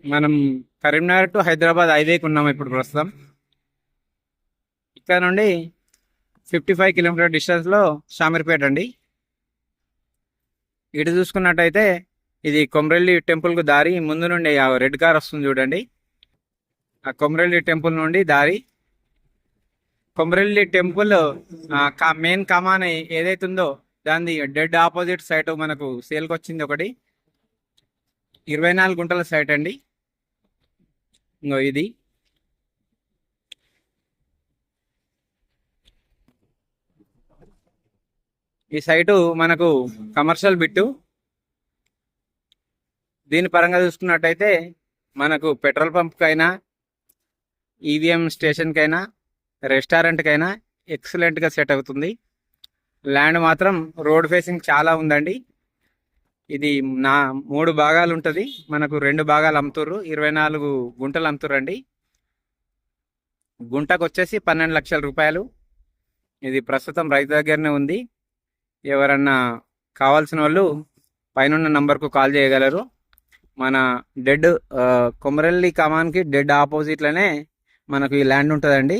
మనం కరీంనగర్ టు హైదరాబాద్ హైవేకి ఉన్నాం ఇప్పుడు ప్రస్తుతం. ఇక్కడ నుండి 55 కిలోమీటర్ డిస్టెన్స్లో షామీర్పేట అండి. ఇటు చూసుకున్నట్టయితే ఇది కొమరెల్లి టెంపుల్కు దారి. ముందు నుండి ఆ రెడ్ కార్ వస్తుంది చూడండి, ఆ కొమరెల్లి టెంపుల్ నుండి దారి. కొమరెల్లి టెంపుల్ మెయిన్ కమాన్ ఏదైతే ఉందో దాని డెడ్ ఆపోజిట్ సైడ్ మనకు సేల్కి వచ్చింది ఒకటి 24 గుంటల సైట్ అండి. ఇంకో ఇది ఈ సైటు మనకు కమర్షియల్ బిట్టు. దీని పరంగా చూసుకున్నట్టయితే మనకు పెట్రోల్ పంప్కైనా, ఈవీఎం స్టేషన్కైనా, రెస్టారెంట్కైనా ఎక్సలెంట్గా సెట్ అవుతుంది. ల్యాండ్ మాత్రం రోడ్ ఫేసింగ్ చాలా ఉందండి. ఇది 3 భాగాలు ఉంటుంది. మనకు 2 భాగాలు అమ్ముతుర్రు, 24 గుంటలు అమ్ముతుర్రండి. గుంటకు వచ్చేసి 12 లక్షల రూపాయలు. ఇది ప్రస్తుతం రైతు దగ్గరనే ఉంది. ఎవరన్నా కావాల్సిన వాళ్ళు పైన నంబర్కు కాల్ చేయగలరు. మన డెడ్ కొమరెల్లి కమాన్కి డెడ్ ఆపోజిట్లోనే మనకు ఈ ల్యాండ్ ఉంటుందండి.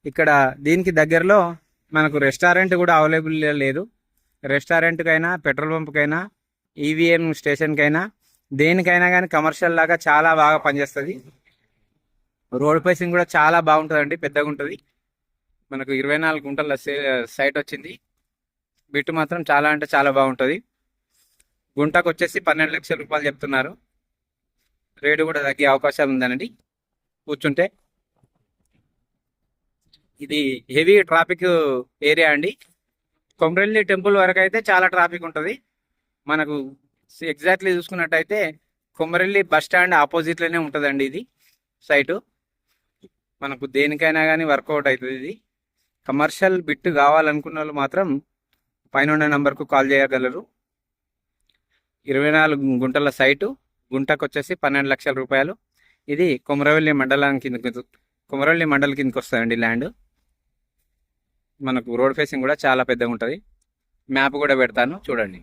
ఇక్కడ దీనికి దగ్గరలో మనకు రెస్టారెంట్ కూడా అవైలబుల్ లేదు. రెస్టారెంట్కైనా, పెట్రోల్ పంప్కైనా, ఈవీఎం స్టేషన్కైనా, దేనికైనా కానీ కమర్షియల్ లాగా చాలా బాగా పనిచేస్తుంది. రోడ్ ఫేసింగ్ కూడా చాలా బాగుంటుందండి, పెద్దగా ఉంటుంది. మనకు 24 గుంటల సైట్ వచ్చింది. బిట్టు మాత్రం చాలా అంటే చాలా బాగుంటుంది. గుంటకు వచ్చేసి 12 లక్షల రూపాయలు చెప్తున్నారు. రేటు కూడా తగ్గే అవకాశాలు ఉందనండి కూర్చుంటే. ఇది హెవీ ట్రాఫిక్ ఏరియా అండి. కొమరెల్లి టెంపుల్ వరకు అయితే చాలా ట్రాఫిక్ ఉంటుంది. మనకు ఎగ్జాక్ట్లీ చూసుకున్నట్టయితే కొమరెల్లి బస్ స్టాండ్ ఆపోజిట్లోనే ఉంటుందండి ఇది సైటు. మనకు దేనికైనా కానీ వర్కౌట్ అవుతుంది. ఇది కమర్షియల్ బిట్ కావాలనుకున్న వాళ్ళు మాత్రం పైన నంబర్కు కాల్ చేయగలరు. 24 గుంటల సైటు, గుంటకు వచ్చేసి 12 లక్షల రూపాయలు. ఇది కొమరవెల్లి మండలం కొమరవెల్లి మండలం కిందకి వస్తుందండి ల్యాండ్. మనకు రోడ్ ఫేసింగ్ కూడా చాలా పెద్దగా ఉంటుంది. మ్యాప్ కూడా పెడతాను చూడండి.